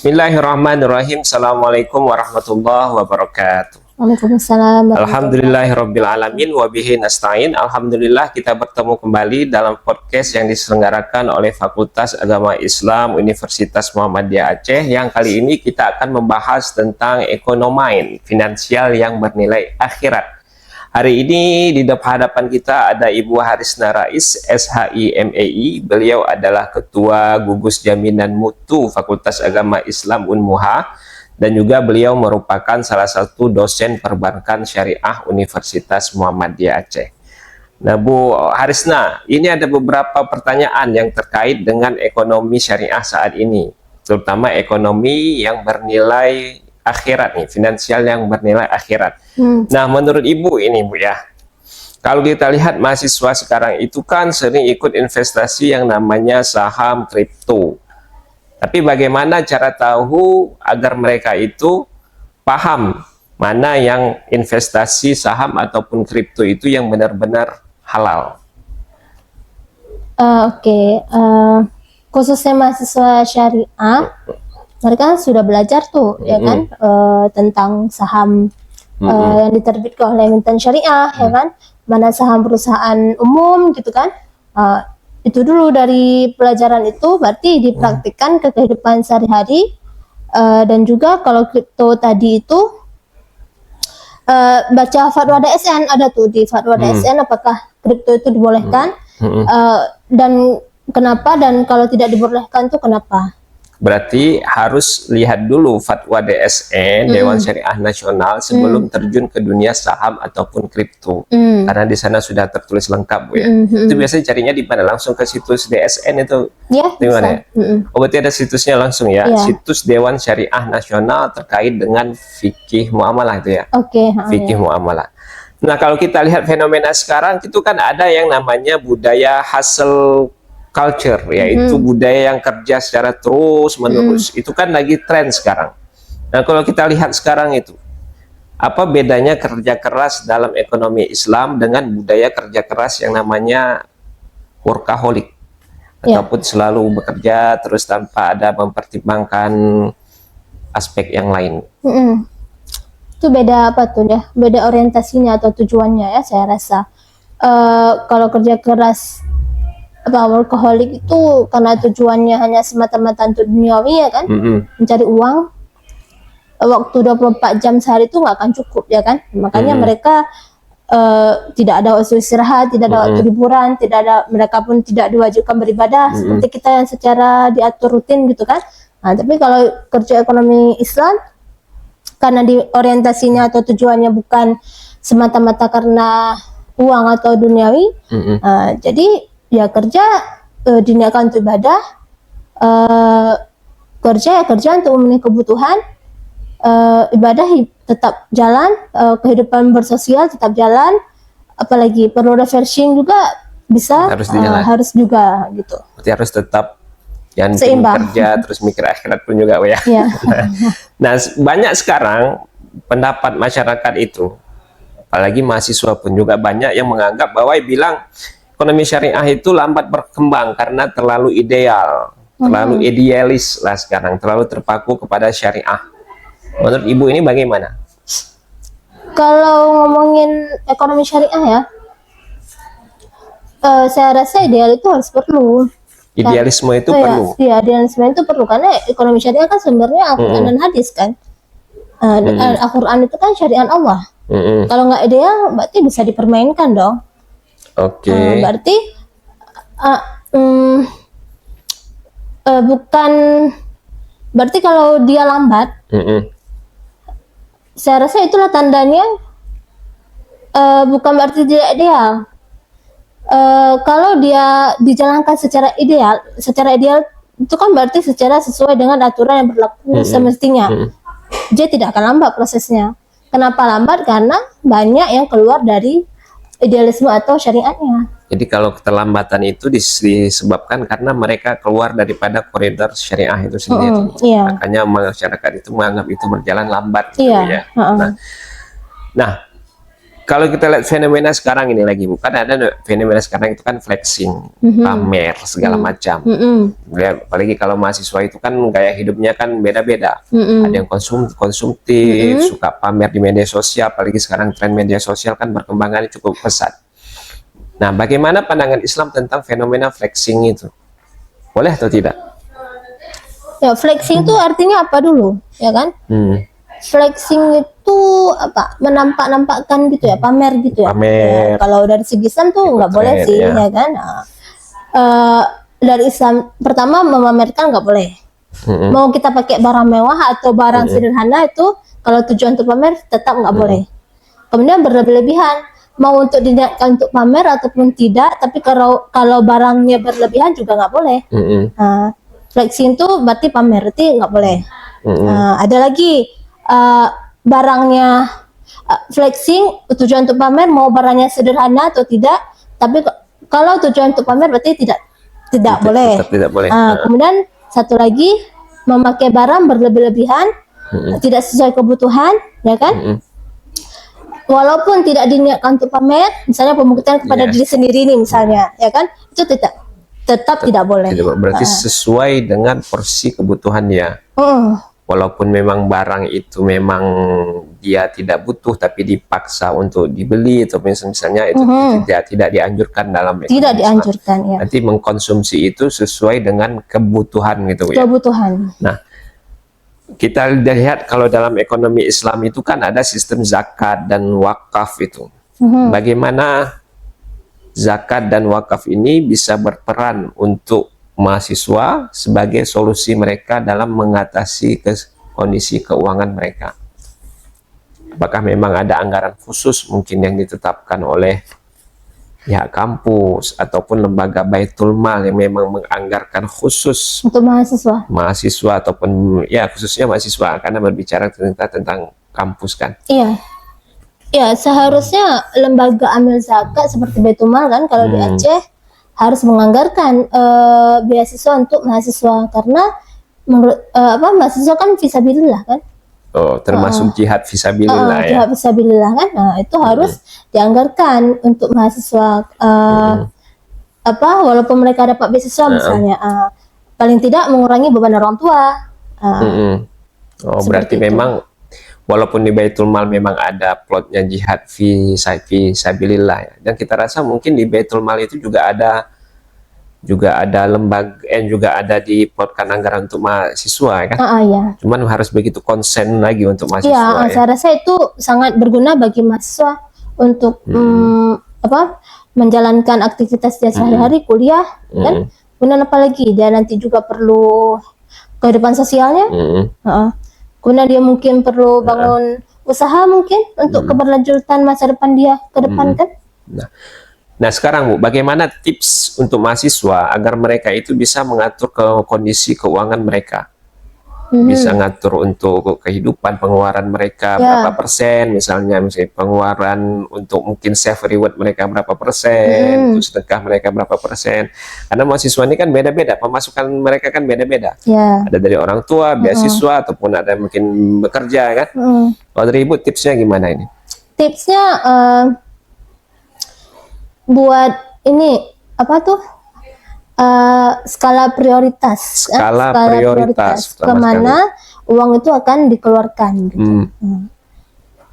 Bismillahirrahmanirrahim. Assalamualaikum warahmatullahi wabarakatuh. Waalaikumsalam. Alhamdulillahirabbil alamin wa bihi nasta'in. Alhamdulillah kita bertemu kembali dalam podcast yang diselenggarakan oleh Fakultas Agama Islam Universitas Muhammadiyah Aceh, yang kali ini kita akan membahas tentang ekonomi finansial yang bernilai akhirat. Hari ini di hadapan kita ada Ibu Harisna Rais, SHI MEI. Beliau adalah Ketua Gugus Jaminan Mutu Fakultas Agama Islam Unmuha, dan juga beliau merupakan salah satu dosen perbankan syariah Universitas Muhammadiyah Aceh. Nah, Bu Harisna, ini ada beberapa pertanyaan yang terkait dengan ekonomi syariah saat ini, terutama ekonomi yang bernilai akhirat nih, finansial yang bernilai akhirat. Nah, menurut Ibu ini, Bu ya, kalau kita lihat mahasiswa sekarang itu kan sering ikut investasi yang namanya saham kripto. Tapi bagaimana cara tahu agar mereka itu paham mana yang investasi saham ataupun kripto itu yang benar-benar halal? Khususnya mahasiswa syariah, mereka sudah belajar tuh, ya kan, tentang saham yang diterbitkan oleh emiten syariah, ya kan, mana saham perusahaan umum gitu kan. Itu dulu dari pelajaran itu berarti dipraktikkan ke kehidupan sehari-hari. Dan juga kalau kripto tadi itu baca fatwa DSN, ada tuh di fatwa DSN apakah kripto itu dibolehkan, dan kenapa, dan kalau tidak dibolehkan tuh kenapa. Berarti harus lihat dulu fatwa DSN, Dewan Syariah Nasional, sebelum terjun ke dunia saham ataupun kripto. Karena di sana sudah tertulis lengkap, Bu ya. Itu biasanya carinya di mana? Langsung ke situs DSN itu? Ya, di mana ya? Oh, berarti ada situsnya langsung ya? Situs Dewan Syariah Nasional terkait dengan fikih muamalah itu ya? Fikih muamalah. Nah, kalau kita lihat fenomena sekarang itu kan ada yang namanya budaya hustle culture, yaitu budaya yang kerja secara terus menerus. Itu kan lagi tren sekarang. Nah, kalau kita lihat sekarang itu, apa bedanya kerja keras dalam ekonomi Islam dengan budaya kerja keras yang namanya workaholic, ataupun selalu bekerja terus tanpa ada mempertimbangkan aspek yang lain? Itu beda apa tuh ya? Beda orientasinya atau tujuannya ya, saya rasa. Kalau kerja keras workaholic itu karena tujuannya hanya semata-mata untuk duniawi, ya kan, mencari uang, waktu 24 jam sehari itu nggak akan cukup, ya kan. Makanya mereka tidak ada waktu istirahat, tidak ada waktu liburan, mereka pun tidak diwajibkan beribadah seperti kita yang secara diatur rutin gitu kan. Nah, tapi kalau kerja ekonomi Islam, karena orientasinya atau tujuannya bukan semata-mata karena uang atau duniawi, jadi ya kerja diniatkan untuk ibadah, kerja untuk memenuhi kebutuhan, ibadah tetap jalan, kehidupan bersosial tetap jalan, apalagi perlu refreshing juga bisa, harus juga gitu. Berarti harus tetap jangan seimbang. Kerja terus mikir akhirat pun juga, ya. Nah, banyak sekarang pendapat masyarakat itu, apalagi mahasiswa pun juga banyak yang menganggap bahwa bilang ekonomi syariah itu lambat berkembang karena terlalu ideal, terlalu idealis lah sekarang, terlalu terpaku kepada syariah. Menurut Ibu ini bagaimana? Kalau ngomongin ekonomi syariah ya, saya rasa ideal itu harus perlu. Idealisme itu perlu? Iya, idealisme itu perlu, karena ekonomi syariah kan sebenarnya Al-Quran dan hadis kan. Al-Quran itu kan syariat Allah. Kalau nggak ideal berarti bisa dipermainkan dong. Berarti bukan berarti kalau dia lambat, saya rasa itulah tandanya bukan berarti dia ideal. Kalau dia dijalankan secara ideal itu kan berarti secara sesuai dengan aturan yang berlaku semestinya. Dia tidak akan lambat prosesnya. Kenapa lambat? Karena banyak yang keluar dari idealisme atau syariatnya. Jadi kalau keterlambatan itu disebabkan karena mereka keluar daripada koridor syariah itu sendiri. Makanya masyarakat itu menganggap itu berjalan lambat. Nah, Kalau kita lihat fenomena sekarang ini lagi, bukan ada fenomena sekarang itu kan flexing, pamer segala macam. Ya, apalagi kalau mahasiswa itu kan gaya hidupnya kan beda-beda. Ada yang konsumtif, suka pamer di media sosial, apalagi sekarang tren media sosial kan perkembangannya cukup pesat. Nah, bagaimana pandangan Islam tentang fenomena flexing itu? Boleh atau tidak? Ya, flexing itu artinya apa dulu, ya kan? Flexing itu apa? Menampak-nampakkan gitu ya, pamer gitu ya. Pamer. Ya, kalau dari segi Islam tuh nggak boleh sih, ya kan? Dari Islam pertama memamerkan nggak boleh. Mau kita pakai barang mewah atau barang sederhana itu, kalau tujuan untuk pamer tetap nggak boleh. Kemudian berlebihan, mau untuk diniatkan untuk pamer ataupun tidak, tapi kalau barangnya berlebihan juga nggak boleh. Flexing itu berarti pamer, berarti nggak boleh. Ada lagi barangnya flexing tujuan untuk pamer, mau barangnya sederhana atau tidak, tapi kalau tujuan untuk pamer berarti tidak boleh. Tidak boleh. Kemudian satu lagi, memakai barang berlebih-lebihan, tidak sesuai kebutuhan, ya kan? Walaupun tidak diniatkan untuk pamer, misalnya pembuktian kepada diri sendiri nih misalnya, ya kan? Itu tetap tidak boleh. Berarti sesuai dengan porsi kebutuhannya. Walaupun memang barang itu memang dia tidak butuh tapi dipaksa untuk dibeli atau misalnya itu tidak dianjurkan dalam ekonomi. Tidak dianjurkan, ya. Nanti mengkonsumsi itu sesuai dengan kebutuhan gitu ya. Kebutuhan. Nah, kita lihat kalau dalam ekonomi Islam itu kan ada sistem zakat dan wakaf itu. Bagaimana zakat dan wakaf ini bisa berperan untuk mahasiswa sebagai solusi mereka dalam mengatasi kondisi keuangan mereka? Apakah memang ada anggaran khusus mungkin yang ditetapkan oleh pihak kampus ataupun lembaga Baitul Mal yang memang menganggarkan khusus untuk mahasiswa ataupun ya khususnya mahasiswa, karena berbicara tentang kampus kan? Iya. Ya, seharusnya lembaga amil zakat seperti Baitul Mal kan kalau di Aceh harus menganggarkan beasiswa untuk mahasiswa, karena menurut mahasiswa kan fisabilillah kan. Termasuk jihad fisabilillah ya. Jihad fisabilillah kan. Nah, itu harus dianggarkan untuk mahasiswa walaupun mereka dapat beasiswa misalnya, paling tidak mengurangi beban orang tua. Berarti itu. Memang walaupun di Baitul Mal memang ada plotnya jihad fisabilillah ya. Dan kita rasa mungkin di Baitul Mal itu juga ada lembaga juga ada diplotkan anggaran untuk mahasiswa kan. Ya. Cuman harus begitu konsen lagi untuk mahasiswa. Ya, saya rasa itu sangat berguna bagi mahasiswa untuk menjalankan aktivitas dia sehari-hari, kuliah kan. Kemudian apalagi dia nanti juga perlu kehidupan sosialnya. Kemudian dia mungkin perlu bangun usaha mungkin untuk keberlanjutan masa depan dia ke depan kan. Nah sekarang Bu, bagaimana tips untuk mahasiswa agar mereka itu bisa mengatur kondisi keuangan mereka? Bisa ngatur untuk kehidupan, pengeluaran mereka berapa persen, misalnya pengeluaran untuk mungkin save reward mereka berapa persen, untuk sedekah mereka berapa persen. Karena mahasiswa ini kan beda-beda, pemasukan mereka kan beda-beda. Ada dari orang tua, beasiswa, ataupun ada mungkin bekerja kan. Kalau dari Ibu tipsnya gimana ini? Tipsnya buat ini skala prioritas. Skala prioritas. Kemana uang itu akan dikeluarkan gitu.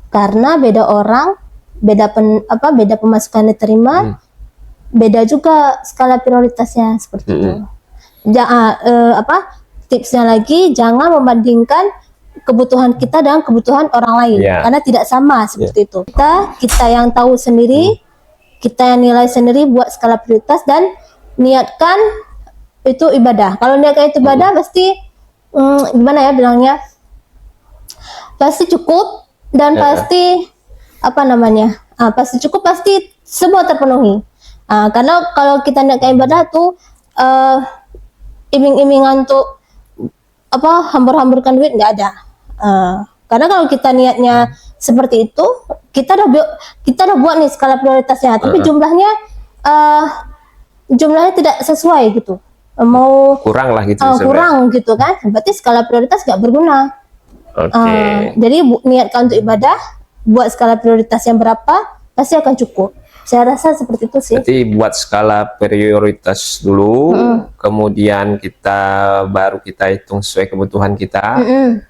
Karena beda orang, beda pemasukan diterima, beda juga skala prioritasnya seperti itu. Tipsnya lagi, jangan membandingkan kebutuhan kita dengan kebutuhan orang lain, karena tidak sama seperti itu. Kita yang tahu sendiri, kita yang nilai sendiri, buat skala prioritas dan niatkan itu ibadah. Kalau niatkan itu ibadah pasti gimana ya bilangnya, pasti cukup dan pasti pasti cukup, pasti semua terpenuhi. Karena kalau kita niatkan ibadah tuh iming-imingan untuk hambur-hamburkan duit nggak ada. Karena kalau kita niatnya seperti itu, kita udah buat nih skala prioritasnya, tapi jumlahnya tidak sesuai gitu, mau kurang lah gitu, kurang gitu kan, berarti skala prioritas nggak berguna. Jadi niatkan untuk ibadah, buat skala prioritas yang berapa, pasti akan cukup. Saya rasa seperti itu sih. Berarti buat skala prioritas dulu, kemudian baru kita hitung sesuai kebutuhan kita.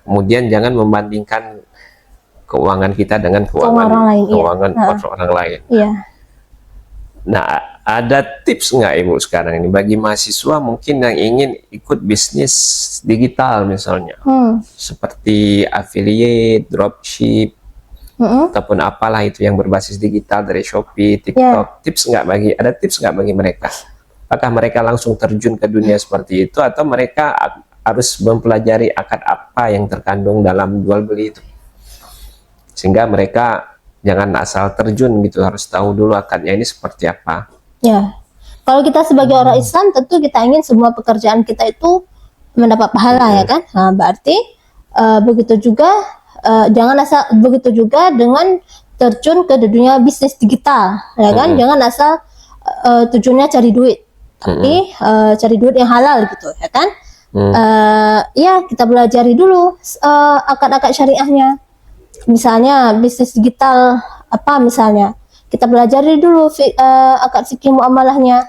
Kemudian jangan membandingkan keuangan kita dengan keuangan orang lain. Iya. Nah, ada tips nggak Ibu sekarang ini bagi mahasiswa mungkin yang ingin ikut bisnis digital misalnya, seperti affiliate, dropship, ataupun apalah itu yang berbasis digital dari Shopee, TikTok. Ada tips nggak bagi mereka? Apakah mereka langsung terjun ke dunia seperti itu, atau mereka harus mempelajari akad apa yang terkandung dalam jual beli itu, sehingga mereka jangan asal terjun gitu, harus tahu dulu akadnya ini seperti apa. Ya, kalau kita sebagai orang Islam tentu kita ingin semua pekerjaan kita itu mendapat pahala ya kan. Nah, berarti begitu juga begitu juga dengan terjun ke dunia bisnis digital ya kan. Jangan asal tujuannya cari duit, tapi cari duit yang halal gitu ya kan. Ya, kita pelajari dulu akad-akad syariahnya. Misalnya bisnis digital apa misalnya, kita pelajari dulu akad fikih muamalahnya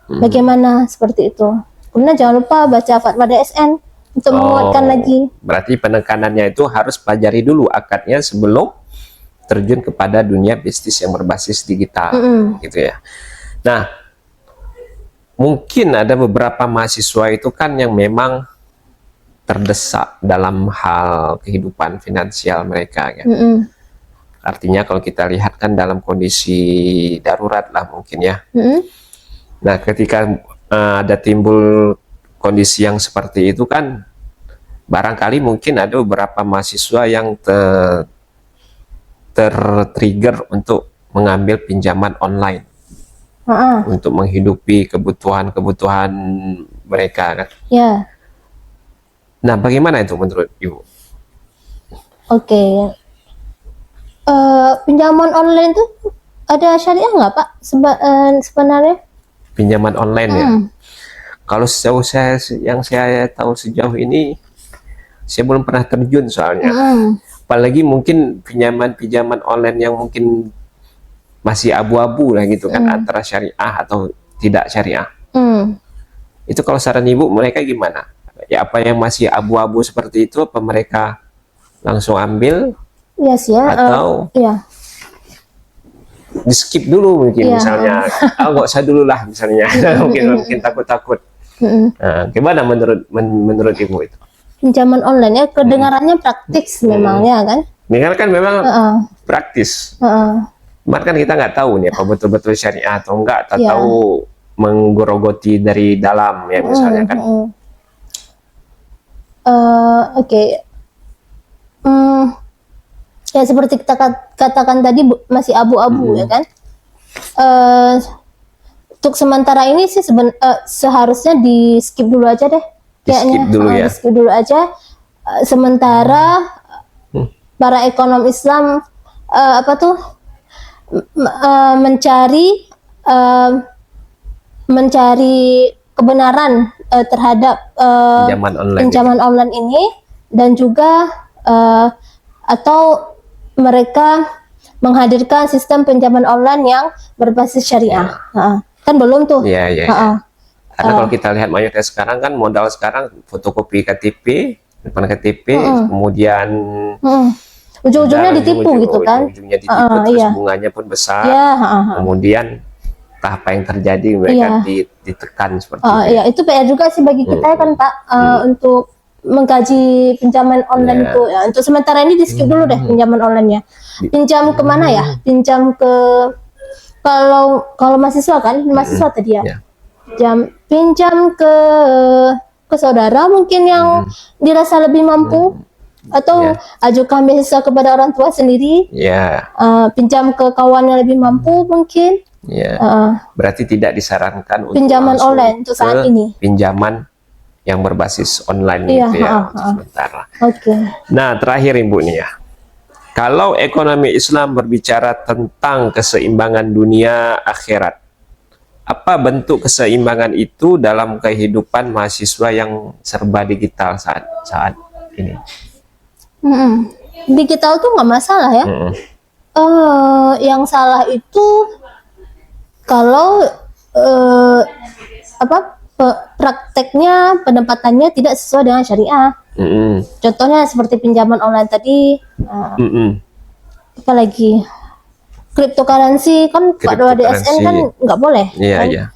bagaimana, seperti itu. Kemudian jangan lupa baca fatwa DSN untuk menguatkan lagi. Berarti penekanannya itu harus pelajari dulu akadnya sebelum terjun kepada dunia bisnis yang berbasis digital, gitu ya. Nah, mungkin ada beberapa mahasiswa itu kan yang memang terdesak dalam hal kehidupan finansial mereka, kan? Artinya kalau kita lihat kan dalam kondisi darurat lah mungkin ya. Nah, ketika ada timbul kondisi yang seperti itu kan, barangkali mungkin ada beberapa mahasiswa yang tertrigger untuk mengambil pinjaman online untuk menghidupi kebutuhan mereka kan. Ya. Nah, bagaimana itu menurut Ibu? Oke. Pinjaman online tuh ada syariah nggak Pak sebenarnya? Pinjaman online ya. Kalau sejauh yang saya tahu sejauh ini, saya belum pernah terjun soalnya. Apalagi mungkin pinjaman online yang mungkin masih abu-abu lah gitu kan, antara syariah atau tidak syariah. Itu kalau saran Ibu, mereka gimana? Ya, apa yang masih abu-abu seperti itu, apa mereka langsung ambil? Iya sih ya. Atau iya. di skip dulu mungkin, misalnya nggak usah dulu lah misalnya. mungkin takut-takut. Nah, gimana menurut Ibu itu? Pinjaman online ya kedengarannya praktis memangnya kan? Ini kan memang praktis. Cuman kan kita nggak tahu nih apa betul-betul syariah atau enggak, atau tahu menggerogoti dari dalam ya misalnya kan. Oke. Ya seperti kita katakan tadi masih abu-abu ya kan. Untuk sementara ini sih seharusnya di skip dulu aja deh kayaknya. Skip dulu ya. Skip dulu aja. Sementara para ekonom Islam mencari kebenaran terhadap pinjaman online ini, dan juga atau mereka menghadirkan sistem pinjaman online yang berbasis syariah. Kan belum tuh. Karena kalau kita lihat mayoritas sekarang kan modal sekarang fotokopi KTP, depan KTP, kemudian ujung-ujungnya ditipu gitu kan. Ujung-ujungnya ditipu, terus bunganya pun besar. Kemudian entah apa yang terjadi, mereka ditekan seperti itu. Iya, itu PR juga sih bagi kita kan Pak, untuk mengkaji pinjaman online itu. Ya, untuk sementara ini di skip dulu deh pinjaman online-nya. Pinjam kemana ya? Pinjam ke kalau mahasiswa kan, mahasiswa tadi ya. Pinjam ke saudara mungkin yang dirasa lebih mampu, atau ajukan beasiswa kepada orang tua sendiri. Pinjam ke kawan yang lebih mampu mungkin. Berarti tidak disarankan untuk pinjaman online untuk saat ini. Pinjaman yang berbasis online itu ya sementara. Nah, terakhir Ibu nih ya. Kalau ekonomi Islam berbicara tentang keseimbangan dunia akhirat, apa bentuk keseimbangan itu dalam kehidupan mahasiswa yang serba digital saat ini? Digital tuh nggak masalah ya. Yang salah itu kalau prakteknya, penempatannya tidak sesuai dengan syariah. Contohnya seperti pinjaman online tadi, apalagi cryptocurrency kan pada DSN kan nggak boleh. Iya, kan? iya.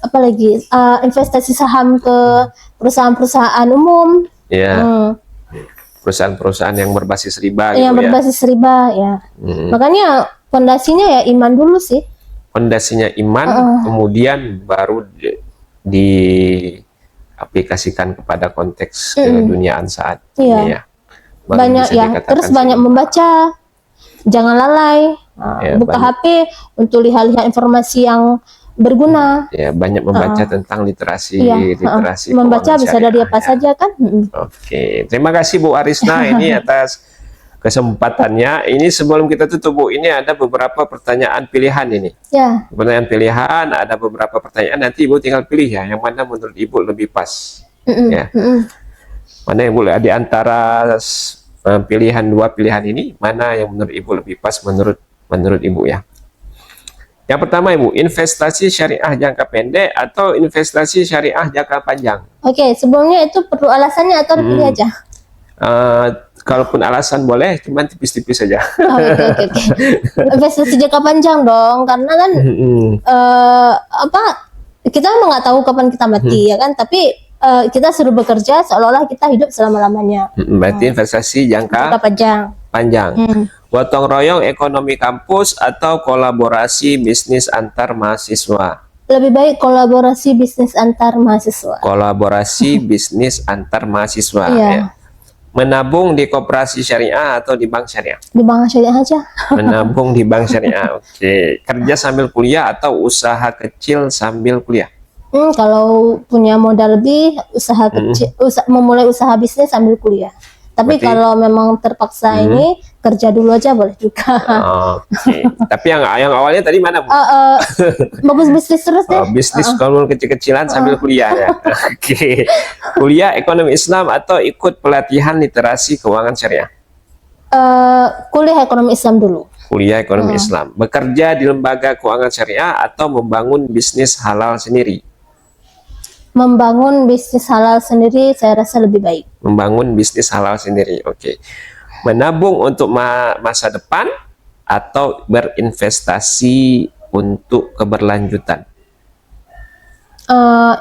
Apalagi investasi saham ke perusahaan-perusahaan umum. Iya. Perusahaan-perusahaan yang berbasis riba Yang gitu berbasis riba ya. Makanya fondasinya ya iman dulu sih. Fondasinya iman, kemudian baru diaplikasikan kepada konteks keduniaan saat ini ya. Baru Banyak bisa ya, dikatakan terus banyak membaca, jangan lalai, buka banyak. HP untuk lihat-lihat informasi yang berguna. Ya, banyak membaca tentang literasi Membaca keuangan bisa dari syariah, apa saja kan. Oke, terima kasih Bu Arisna ini atas kesempatannya. Ini sebelum kita tutup Bu, ini ada beberapa pertanyaan pilihan ini. Ya. Pertanyaan pilihan, ada beberapa pertanyaan, nanti Ibu tinggal pilih ya, yang mana menurut Ibu lebih pas. Ya. Mana yang boleh di antara dua pilihan ini, mana yang menurut Ibu lebih pas menurut Ibu ya. Yang pertama Ibu, investasi syariah jangka pendek atau investasi syariah jangka panjang? Oke, sebelumnya itu perlu alasannya atau dipilih aja? Kalaupun alasan boleh, cuman tipis-tipis saja. Oke. Investasi jangka panjang dong, karena kan kita memang nggak tahu kapan kita mati ya kan, tapi kita suruh bekerja seolah-olah kita hidup selama-lamanya. Berarti investasi jangka panjang. Gotong royong ekonomi kampus atau kolaborasi bisnis antar mahasiswa? Lebih baik kolaborasi bisnis antar mahasiswa. Kolaborasi bisnis antar mahasiswa. Iya. Ya. Menabung di koperasi syariah atau di bank syariah? Di bank syariah aja. Menabung di bank syariah. Oke. Kerja sambil kuliah atau usaha kecil sambil kuliah? Kalau punya modal lebih, usaha kecil, memulai usaha bisnis sambil kuliah. Tapi berarti, kalau memang terpaksa ini kerja dulu aja boleh juga. Oke. Tapi yang awalnya tadi mana Bu? Bagus bisnis terus deh. Bisnis kalau kecil-kecilan sambil kuliah ya. Oke. Kuliah ekonomi Islam atau ikut pelatihan literasi keuangan syariah? Kuliah ekonomi Islam dulu. Kuliah ekonomi Islam. Bekerja di lembaga keuangan syariah atau membangun bisnis halal sendiri? Membangun bisnis halal sendiri saya rasa lebih baik. Membangun bisnis halal sendiri, oke. Menabung untuk masa depan atau berinvestasi untuk keberlanjutan?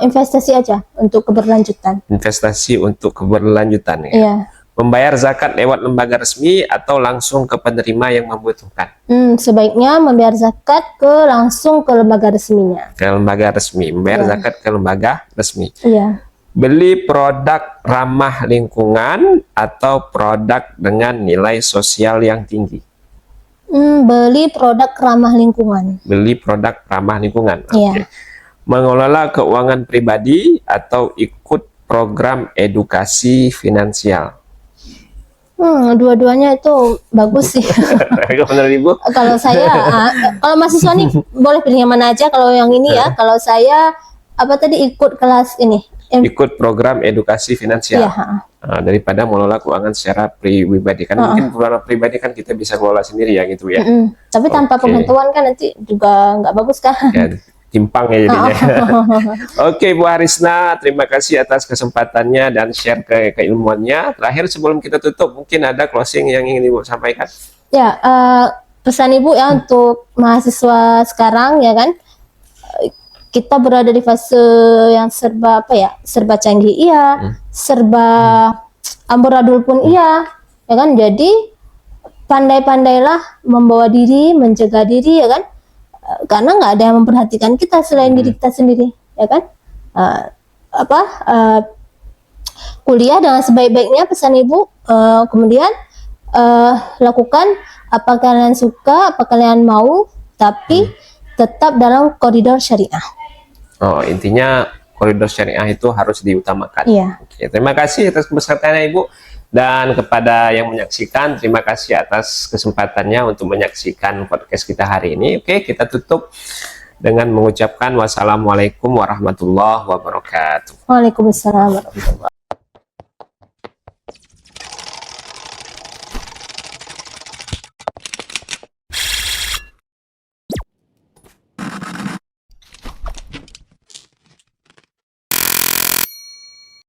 Investasi aja untuk keberlanjutan. Investasi untuk keberlanjutan ya. Iya. Membayar zakat lewat lembaga resmi atau langsung ke penerima yang membutuhkan? Sebaiknya membayar zakat langsung ke lembaga resminya. Ke lembaga resmi, membayar zakat ke lembaga resmi. Iya. Beli produk ramah lingkungan atau produk dengan nilai sosial yang tinggi? Beli produk ramah lingkungan. Beli produk ramah lingkungan. Iya. Mengelola keuangan pribadi atau ikut program edukasi finansial? Dua-duanya itu bagus sih. Menurut Ibu? Kalau saya, kalau mahasiswa nih boleh pilih yang mana aja. Kalau yang ini ya, kalau saya ikut kelas ini. Ikut program edukasi finansial. Iya. Daripada mengelola keuangan secara pribadi kan mungkin pengelola pribadi kan kita bisa kelola sendiri ya gitu ya. Tapi tanpa pengetahuan kan nanti juga nggak bagus kan. Ya, timpang ya jadinya. Oke Bu Arisna, terima kasih atas kesempatannya dan share keilmuannya. Terakhir sebelum kita tutup, mungkin ada closing yang ingin Ibu sampaikan? Ya, pesan Ibu ya untuk mahasiswa sekarang ya kan, kita berada di fase yang serba serba canggih serba amburadul pun ya kan. Jadi pandai-pandailah membawa diri, menjaga diri ya kan. Karena nggak ada yang memperhatikan kita selain diri kita sendiri ya kan. Kuliah dengan sebaik-baiknya pesan Ibu, kemudian lakukan apa kalian suka, apa kalian mau, tapi tetap dalam koridor syariah. Intinya koridor syariah itu harus diutamakan. Iya. Oke, terima kasih atas kebersamaan Ibu. Dan kepada yang menyaksikan, terima kasih atas kesempatannya untuk menyaksikan podcast kita hari ini. Oke, kita tutup dengan mengucapkan wassalamualaikum warahmatullahi wabarakatuh. Waalaikumsalam warahmatullahi wabarakatuh.